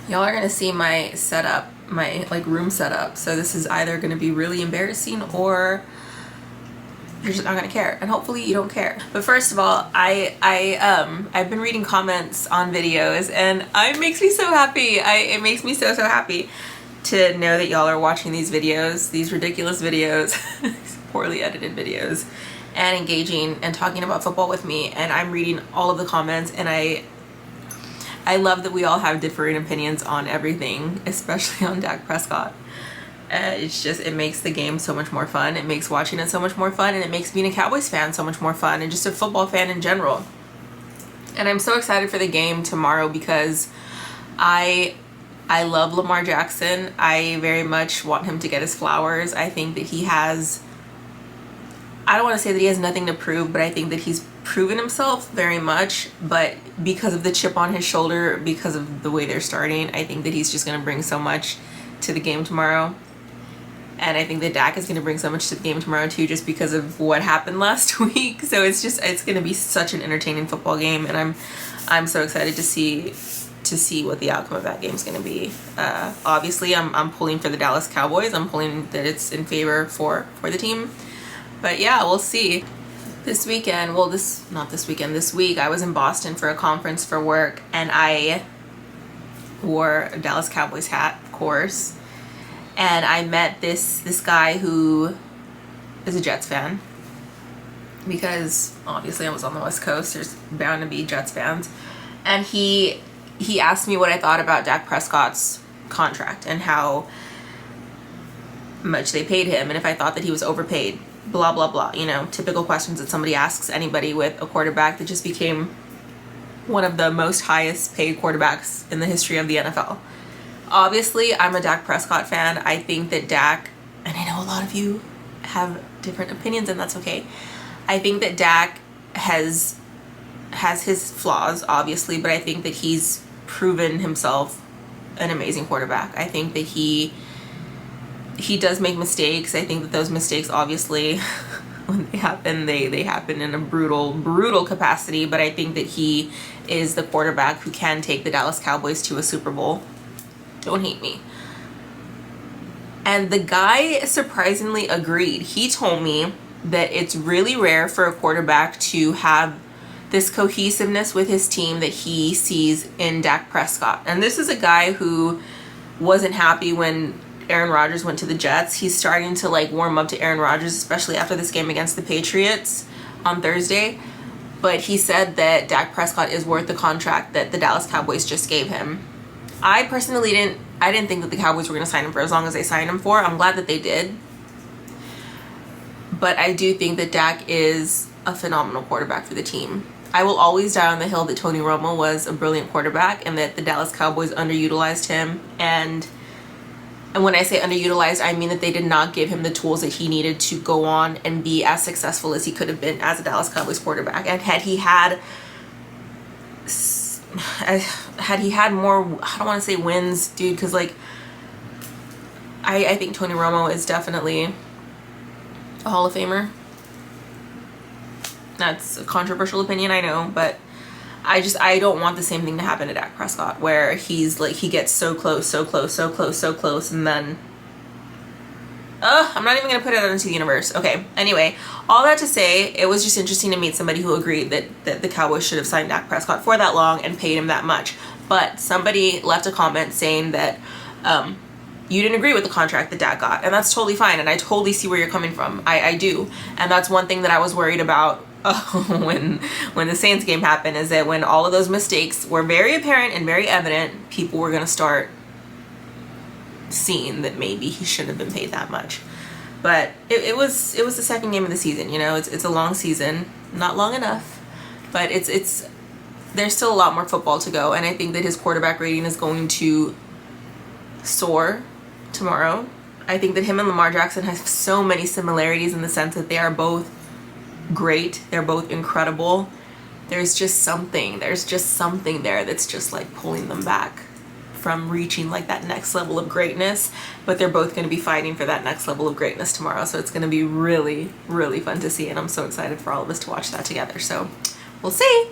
Y'all are gonna see my setup, my like room setup. So this is either gonna be really embarrassing or you're just not gonna care, and hopefully you don't care. But first of all, I've been reading comments on videos, and it makes me so happy. It makes me so happy to know that y'all are watching these videos, these ridiculous videos, poorly edited videos, and engaging and talking about football with me. And I'm reading all of the comments, and I love that we all have differing opinions on everything, especially on Dak Prescott. It's just, it makes the game so much more fun. It makes watching it so much more fun, and it makes being a Cowboys fan so much more fun, and just a football fan in general. And I'm so excited for the game tomorrow because I love Lamar Jackson. I very much want him to get his flowers. I think that he has, I don't want to say that he has nothing to prove, but I think that he's proven himself very much. But because of the chip on his shoulder, because of the way they're starting, I think that he's just going to bring so much to the game tomorrow. And I think that Dak is going to bring so much to the game tomorrow too, just because of what happened last week. So it's going to be such an entertaining football game, and I'm so excited to see what the outcome of that game is going to be. Obviously, I'm pulling for the Dallas Cowboys. I'm pulling that it's in favor for the team. But yeah, we'll see. This weekend, well, this week, I was in Boston for a conference for work, and I wore a Dallas Cowboys hat, of course. And I met this guy who is a Jets fan, because obviously I was on the West Coast. There's bound to be Jets fans. And he asked me what I thought about Dak Prescott's contract and how much they paid him, and if I thought that he was overpaid. Blah, blah, blah. You know, typical questions that somebody asks anybody with a quarterback that just became one of the most highest paid quarterbacks in the history of the NFL. Obviously, I'm a Dak Prescott fan. I think that Dak, and I know a lot of you have different opinions, and that's okay. I think that Dak has his flaws, obviously, but I think that he's proven himself an amazing quarterback. I think that he does make mistakes. I think that those mistakes, obviously, when they happen, they happen in a brutal capacity, but I think that he is the quarterback who can take the Dallas Cowboys to a Super Bowl. Don't hate me. And the guy surprisingly agreed. He told me that it's really rare for a quarterback to have this cohesiveness with his team that he sees in Dak Prescott. And this is a guy who wasn't happy when Aaron Rodgers went to the Jets. He's starting to like warm up to Aaron Rodgers, especially after this game against the Patriots on Thursday. But he said that Dak Prescott is worth the contract that the Dallas Cowboys just gave him. I personally didn't think that the Cowboys were going to sign him for as long as they signed him for. I'm glad that they did. But I do think that Dak is a phenomenal quarterback for the team. I will always die on the hill that Tony Romo was a brilliant quarterback and that the Dallas Cowboys underutilized him. And when I say underutilized, I mean that they did not give him the tools that he needed to go on and be as successful as he could have been as a Dallas Cowboys quarterback. And had he had more, I don't want to say wins, dude, because like I think Tony Romo is definitely a Hall of Famer. That's a controversial opinion, I know, but I don't want the same thing to happen to Dak Prescott, where he's like, he gets so close, and then I'm not even gonna put it out into the universe. Okay, anyway, all that to say, it was just interesting to meet somebody who agreed that the Cowboys should have signed Dak Prescott for that long and paid him that much. But somebody left a comment saying that you didn't agree with the contract that Dak got, and that's totally fine, and I totally see where you're coming from. I do, and that's one thing that I was worried about when the Saints game happened, is that when all of those mistakes were very apparent and very evident, people were going to start seeing that maybe he shouldn't have been paid that much. But it was the second game of the season. You know, it's a long season, not long enough, but it's there's still a lot more football to go, and I think that his quarterback rating is going to soar tomorrow. I think that him and Lamar Jackson have so many similarities in the sense that they are both great. They're both incredible. There's just something there that's just like pulling them back from reaching like that next level of greatness, but they're both going to be fighting for that next level of greatness tomorrow. So it's going to be really, really fun to see, and I'm so excited for all of us to watch that together. So we'll see.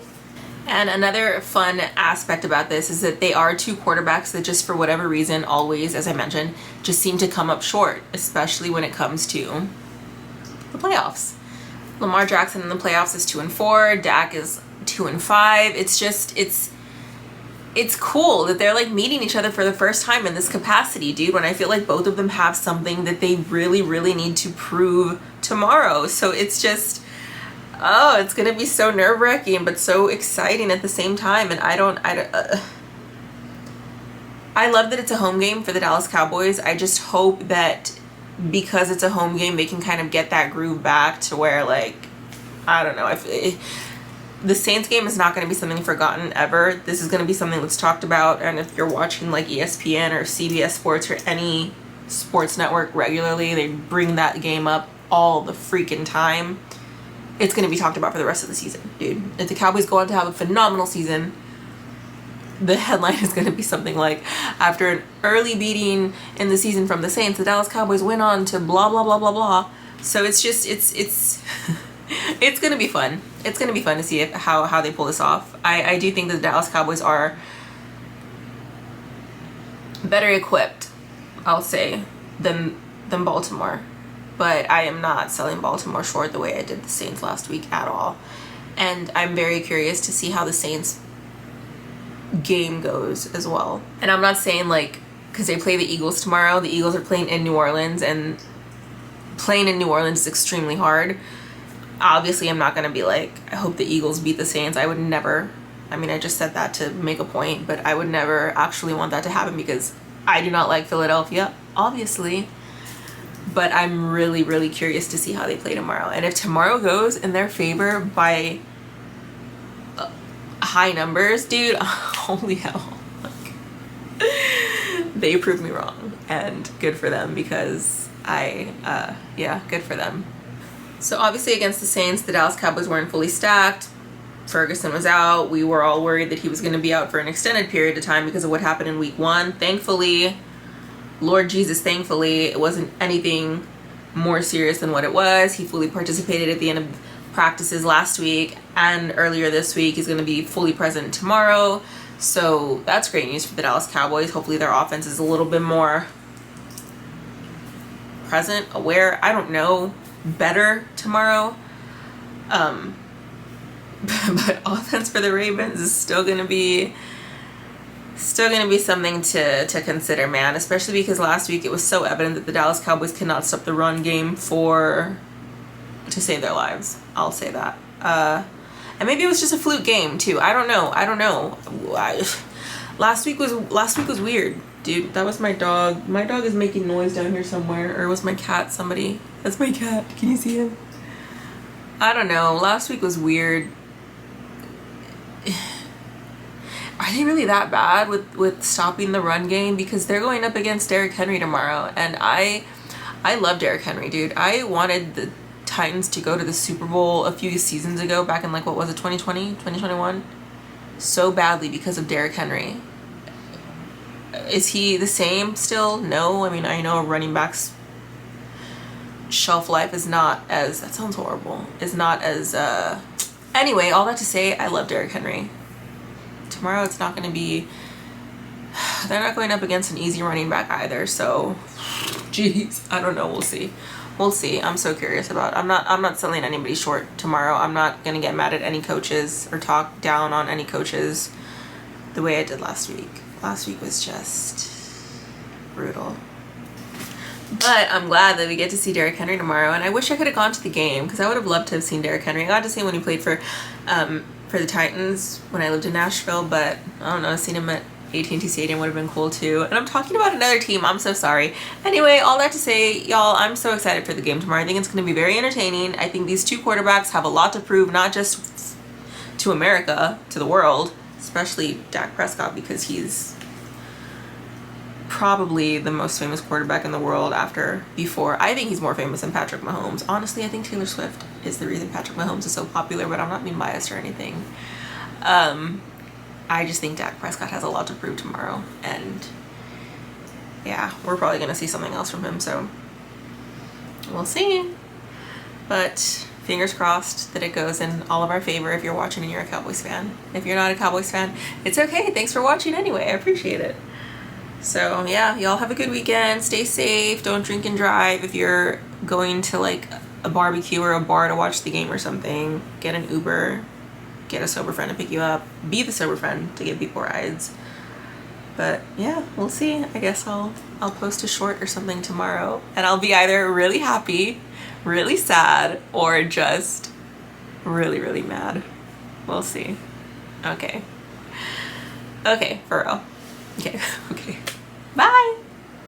And another fun aspect about this is that they are two quarterbacks that just for whatever reason always, as I mentioned, just seem to come up short, especially when it comes to the playoffs. Lamar Jackson in the playoffs is 2-4. Dak is 2-5. It's just, it's cool that they're like meeting each other for the first time in this capacity, dude, when I feel like both of them have something that they really, really need to prove tomorrow. So it's just, oh, it's gonna be so nerve-wracking but so exciting at the same time. And I love that it's a home game for the Dallas Cowboys. I just hope that because it's a home game, they can kind of get that groove back to where, like, I don't know, the Saints game is not going to be something forgotten ever. This is going to be something that's talked about, and if you're watching like ESPN or CBS Sports or any sports network regularly, they bring that game up all the freaking time. It's going to be talked about for the rest of the season, dude. If the Cowboys go on to have a phenomenal season, the headline is going to be something like, after an early beating in the season from the Saints, the Dallas Cowboys went on to blah, blah, blah, blah, blah. So it's just, it's it's going to be fun. It's going to be fun to see how they pull this off. I do think that the Dallas Cowboys are better equipped, I'll say, than Baltimore. But I am not selling Baltimore short the way I did the Saints last week at all. And I'm very curious to see how the Saints game goes as well. And I'm not saying, like, because they play the Eagles tomorrow, the Eagles are playing in New Orleans, and playing in New Orleans is extremely hard. Obviously, I'm not going to be like, I hope the Eagles beat the Saints. I would never, I mean, I just said that to make a point, but I would never actually want that to happen because I do not like Philadelphia, obviously. But I'm really, really curious to see how they play tomorrow. And if tomorrow goes in their favor by high numbers, dude, holy hell. They proved me wrong. And good for them because yeah, good for them. So obviously against the Saints, the Dallas Cowboys weren't fully stacked. Ferguson was out. We were all worried that he was going to be out for an extended period of time because of what happened in week 1. Thankfully, Lord Jesus, thankfully, it wasn't anything more serious than what it was. He fully participated at the end of practices last week and earlier this week. He's going to be fully present tomorrow. So that's great news for the Dallas Cowboys. Hopefully their offense is a little bit more present, aware, I don't know, better tomorrow. But offense for the Ravens is still gonna be something to consider, man, especially because last week it was so evident that the Dallas Cowboys cannot stop the run game to save their lives. I'll say that. And maybe it was just a fluke game too. I don't know. Last week was weird, dude. That was my dog. My dog is making noise down here somewhere. Or was my cat somebody? That's my cat. Can you see him? I don't know. Last week was weird. Are they really that bad with stopping the run game? Because they're going up against Derrick Henry tomorrow. And I love Derrick Henry, dude. I wanted the Titans to go to the Super Bowl a few seasons ago, back in, like, what was it, 2020, 2021? So badly because of Derrick Henry. Is he the same still? No. I mean, I know a running back's shelf life is not as, that sounds horrible, is not as, anyway, all that to say, I love Derrick Henry. Tomorrow it's not going to be, they're not going up against an easy running back either, so, jeez, I don't know, we'll see. We'll see. I'm so curious about it. I'm not selling anybody short tomorrow. I'm not going to get mad at any coaches or talk down on any coaches the way I did last week. Last week was just brutal. But I'm glad that we get to see Derrick Henry tomorrow, and I wish I could have gone to the game because I would have loved to have seen Derrick Henry. I got to see him when he played for the Titans when I lived in Nashville, but I don't know, seeing him at AT Stadium would have been cool too. And I'm talking about another team. I'm so sorry. Anyway, all that to say, y'all, I'm so excited for the game tomorrow. I think it's going to be very entertaining. I think these two quarterbacks have a lot to prove, not just to America, to the world, especially Dak Prescott, because he's probably the most famous quarterback in the world before. I think he's more famous than Patrick Mahomes. Honestly, I think Taylor Swift is the reason Patrick Mahomes is so popular, but I'm not being biased or anything. I just think Dak Prescott has a lot to prove tomorrow, and yeah, we're probably going to see something else from him, so we'll see. But Fingers crossed that it goes in all of our favor if you're watching and you're a Cowboys fan. If you're not a Cowboys fan, it's okay. Thanks for watching anyway. I appreciate it. So yeah, y'all have a good weekend. Stay safe. Don't drink and drive. If you're going to like a barbecue or a bar to watch the game or something, get an Uber. Get a sober friend to pick you up. Be the sober friend to give people rides. But yeah, we'll see. I guess I'll post a short or something tomorrow, and I'll be either really happy, really sad, or just really, really mad. We'll see. Okay. Okay, for real. Okay, okay. Bye!